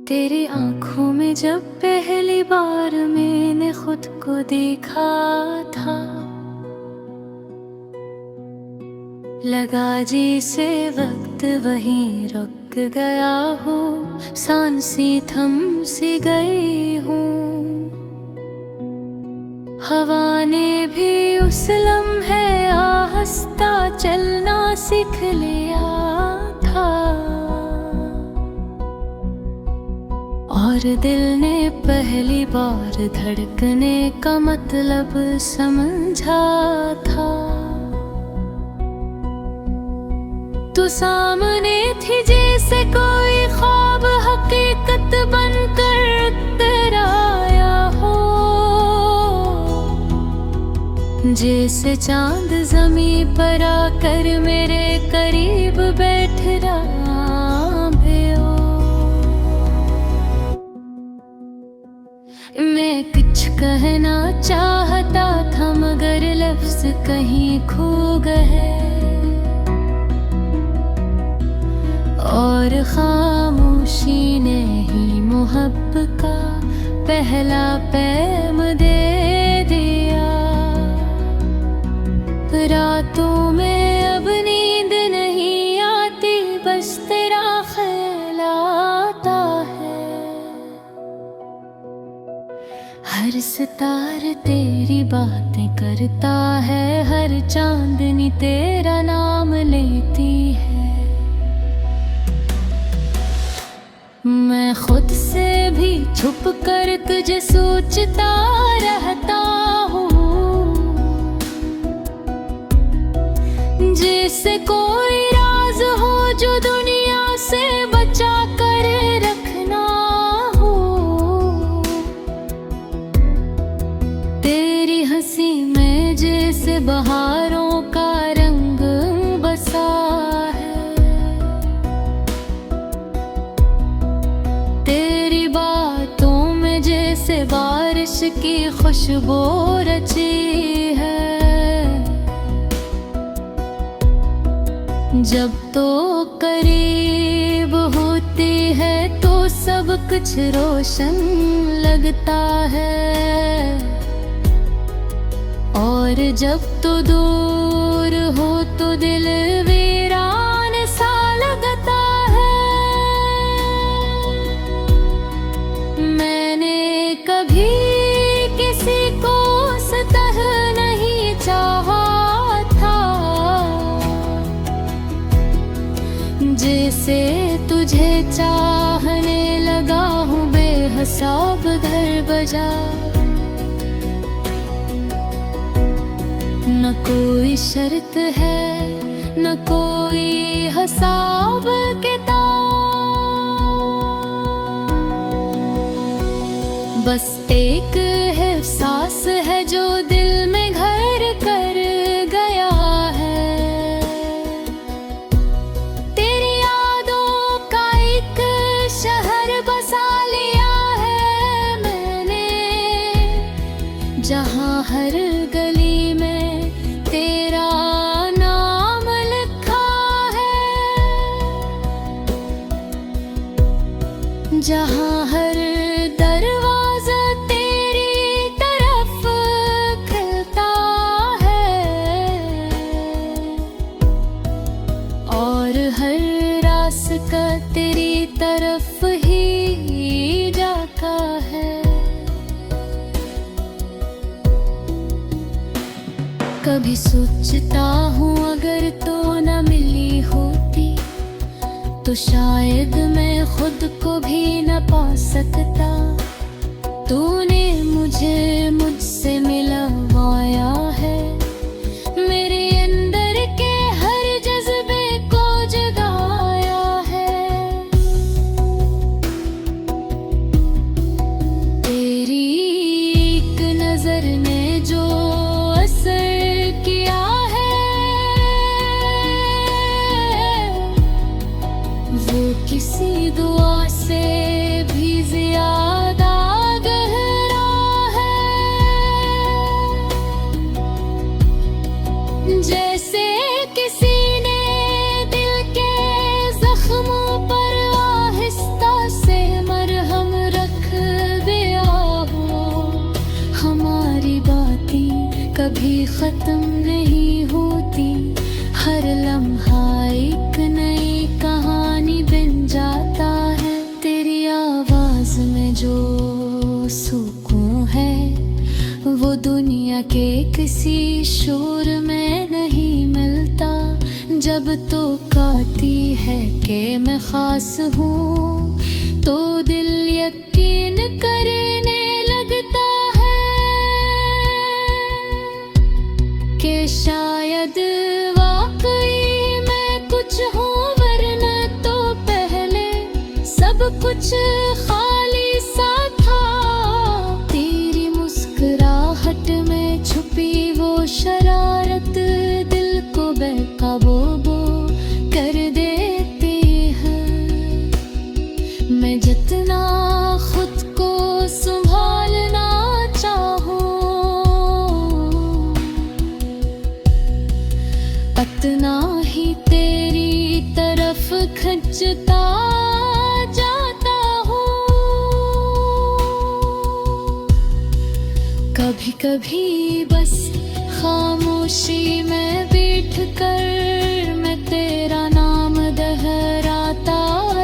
तेरी आंखों में जब पहली बार मैंने खुद को देखा था, लगा जैसे वक्त वहीं रुक गया हो, सांसें थम सी गई हूँ। हवा ने भी उस लम्हे आहिस्ता चलना सीख लिया था, और दिल ने पहली बार धड़कने का मतलब समझा था। तू सामने थी जैसे कोई ख्वाब हकीकत बनकर उतर आया हो, जैसे चांद ज़मीं पर आकर मेरे करीब बैठ रहा हो। मैं कुछ कहना चाहता था मगर लफ्ज़ कहीं खो गए, और खामोशी ने ही मोहब्बत का पहला पैम दे दिया। रातों में अब नींद नहीं आती, बस तेरा ख्याल आता है। हर सितार तेरी बातें करता है, हर चांदनी तेरा नाम लेती है। मैं खुद से भी छुप कर तुझे सोचता रहता हूँ, जैसे कोई राज हो जो दुनिया से बचा कर रखना हो। तेरी हंसी में जैसे बहारों का रंग बसा है, तेरी बातों में जैसे बारिश की खुशबू रची है। जब तो करीब होती है तो सब कुछ रोशन लगता है, और जब तो दूर हो तो दिल वीरान सा लगता है। मैंने कभी किसी को सतह नहीं चाहा था, जैसे तुझे चाहने लगा हूँ बेहिसाब घर बजा। न कोई शर्त है न कोई हिसाब किताब, बस एक एहसास है जो दिल में घर कर गया है। तेरी यादों का एक शहर बसा लिया है मैंने, जहाँ हर गली में तेरा नाम लिखा है, जहाँ हर दरवाजा तेरी तरफ खुलता है, और हर रास्ता तेरी तरफ ही जाता है। कभी सोचता हूँ अगर तो न मिली होती तो शायद मैं खुद को भी न पा सकता। तूने मुझे मुझसे मिलवाया है, मेरे अंदर के हर जज्बे को जगाया है। तेरी एक नजर ने जो किसी दुआ से भी ज्यादा गहरा है, जैसे किसी ने दिल के जख्मों पर आहिस्ता से मरहम शोर में नहीं मिलता, जब तो कहती है कि मैं खास हूँ तो दिल यकीन करने लगता है कि शायद वाकई मैं कुछ हूँ, वरना तो पहले सब कुछ खाली सा था। तेरी मुस्कुराहट में छुपी वो शरारत दिल को बेकाबू कर देती है। मैं जितना खुद को संभालना चाहूं, उतना ही तेरी तरफ खिंचता जाता हूँ। कभी कभी बस खामोशी में बैठ कर मैं तेरा नाम दोहराता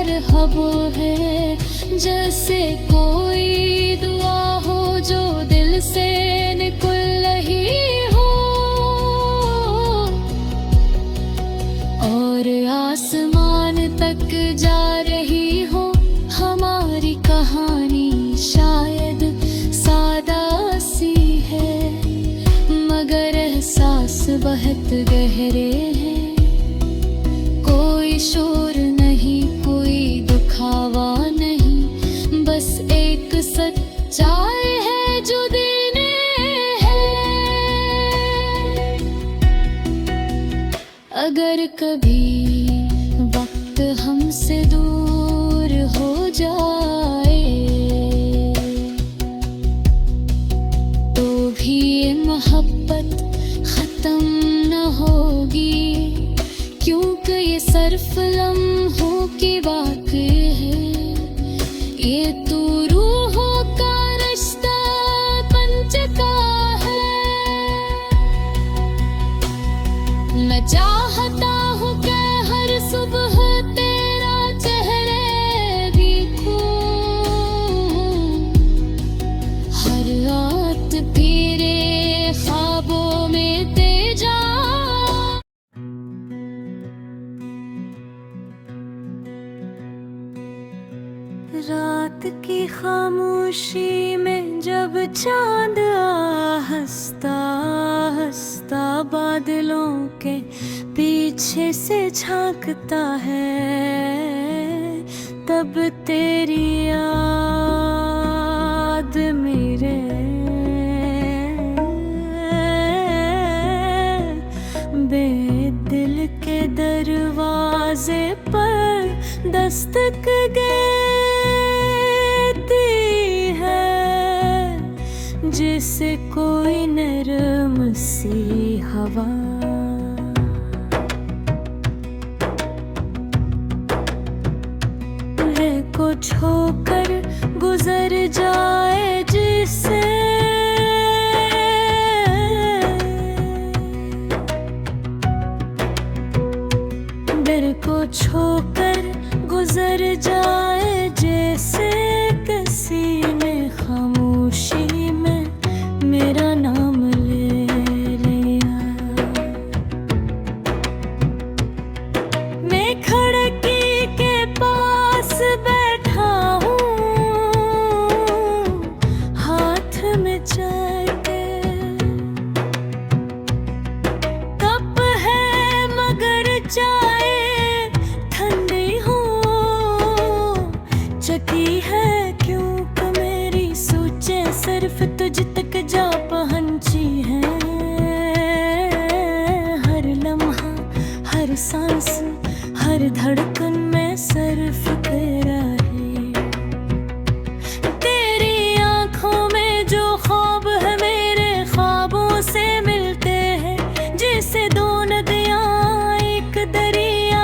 रहबो है, जैसे कोई दुआ हो जो दिल से निकल रही हो। और आसमान तक जा रही हो हमारी कहानी, शायद सादा सी है मगर एहसास बहुत गहरे हैं। कोई शोर नहीं, कोई दुखावा नहीं, बस एक सच्चाई है जो देने है। अगर कभी वक्त हमसे दूर हो जाए तो भी ये मोहब्बत खत्म न होगी, क्योंकि ये सिर्फ लम्हों की बात है। ये तो रूहों का रिश्ता बन चुका है। मैं चाहता हूँ कि हर सुबह तेरा चेहरे देखूं, हर रात फिरे ख्वाबों में तेजा। रात की खामोशी में जब चांद हंसता हंसता बादलों के पीछे से झांकता है, तब तेरी याद मेरे बेदिल के दरवाजे पर दस्तक देती है, जिसे कोई नरम सी हवा को छोकर गुजर जाए, जिसे दिल को छोकर गुजर जाए, जैसे किसी ने खामोशी में मेरा नाम ले लिया। मैं खिड़की के पास बैठा हूँ, हाथ में चाय के कप है मगर चाय ठंडी हो चकी है, क्योंकि मेरी सोचें सिर्फ तुझ तक जा पहुंची हैं। हर लम्हा, हर सांस, हर धड़कन में सिर्फ तेरा है। तेरी आंखों में जो ख्वाब है मेरे ख्वाबों से मिलते हैं, जैसे दो नदियाँ एक दरिया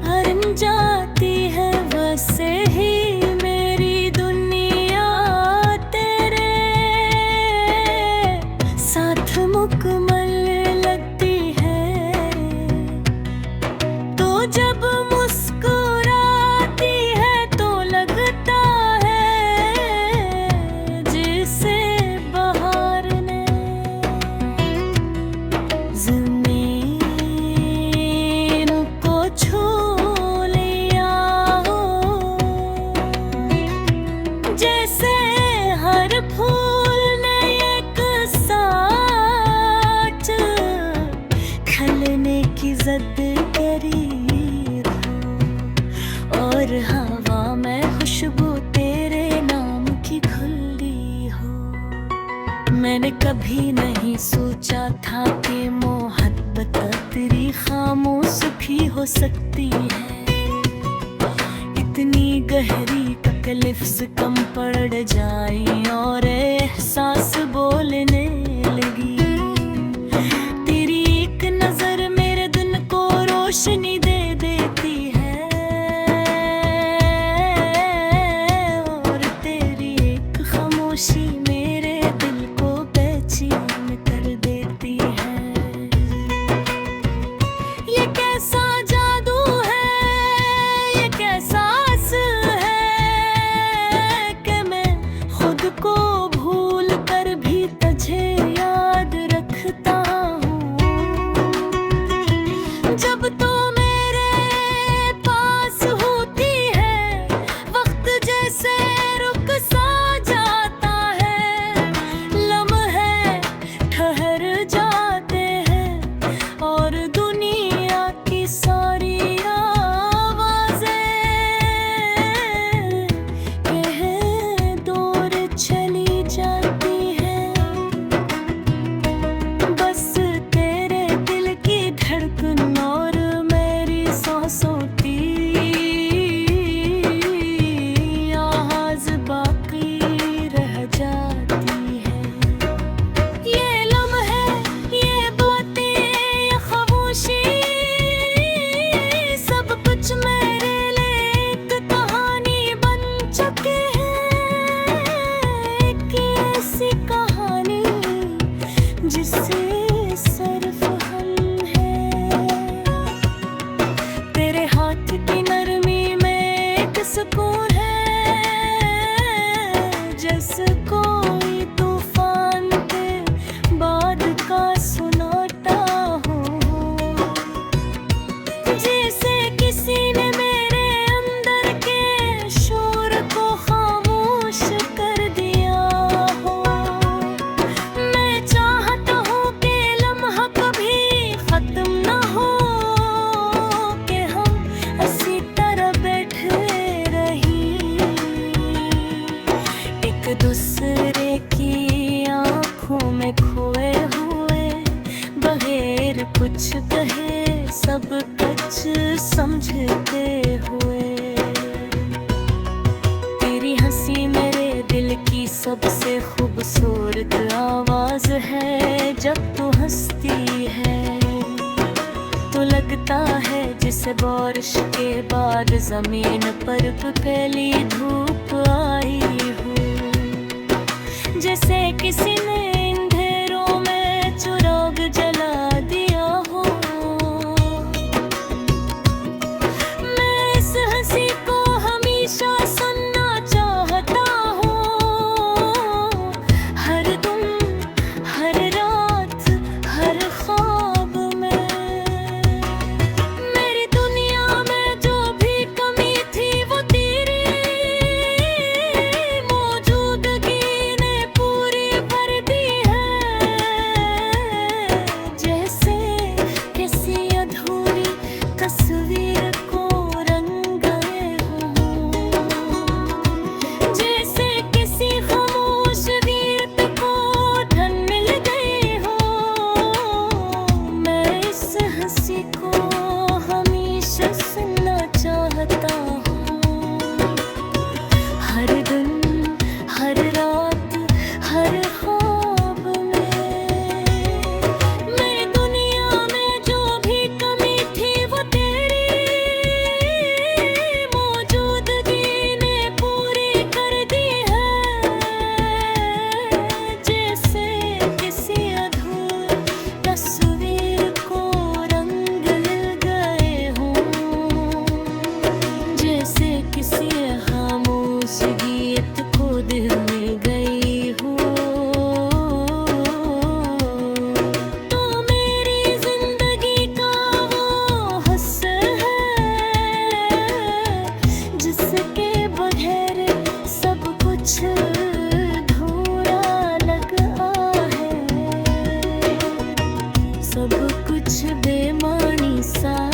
हरन जाती है, वैसे ही मेरी दुनिया तेरे साथ मुकम्मल लगती है। तो जब मुस्कुराती सदगरीब हो, और हवा में खुशबू तेरे नाम की खुली हो। मैंने कभी नहीं सोचा था कि मोहब्बत तेरी खामोश भी हो सकती है। इतनी गहरी तकलीफ से कम पड़ जाई और एहसास बोलने लगी। तेरी एक नजर मेरे दिन को रोशनी दे देती है, और तेरी एक खामोशी मेरे दिल को बेचैन कर देती है। ये कैसा जादू है, ये कैसा असर है कि मैं खुद को भूल कर भी तुझे याद रखता हूँ। जब तो मेरे पास होती है, वक्त जैसे रुक सा जाता है। लम्हे ठहर जाते हैं और दुनिया की सारी आवाजें कह दूर चली जाती हैं। बस तेरे दिल की धड़कन और मेरी सांसों की आवाज बाकी रह जाती है। ये लम्हे, ये बातें, ये खामोशी, सब कुछ मेरे लिए एक कहानी बन चुके हैं। एक ऐसी कहानी जिसे सिर्फ हम हैं। तेरे हाथ की नरमी में एक सुकून है, जैसे कोई तूफान के बाद का सुनाता हो। जैसे किसी ने मेरे अंदर के शोर को खामोश कर दिया हो। मैं चाहता हूँ कि लम्हा कभी खत्म न हो, कि हम इसी तरह बैठे रहीं, एक दूसरे की आँखों में खोए हुए, बगैर कुछ कहे सब कुछ समझते हुए। तेरी हंसी मेरे दिल की सबसे खूबसूरत आवाज है। जब तू हंसती है तो लगता है जिसे बारिश के बाद जमीन पर पहली धूप आई हो। जैसे किसी ने अंधेरों में चिराग जला दिया हो। मैं इस हंसी को हमेशा सुनना चाहता हूँ, हर दिन, हर रात, हर ख्वाब में। मेरी दुनिया में जो भी कमी थी वो तेरी मौजूदगी ने पूरी भर दी है। जैसे किसी अधूरी तस्वीर को रंग गए हों, जैसे किसी खामोश गीत को धन मिल गई हो। मैं इस हंसी को हमेशा सुनना चाहता हूँ, हर दिन, हर रात, हर ख्वाब में। मेरी दुनिया में जो भी कमी थी वो तेरी मौजूदगी ने पूरी कर दी है। जैसे किसी अधूरी तस्वीर को रंग मिल गए हों, जैसे किसी खामोश गीत को दिल में गई हो। तो मेरी जिंदगी का वो हिस्सा है जिसके बगैर सब कुछ अधूरा लगा है। सब कुछ बेमानी सा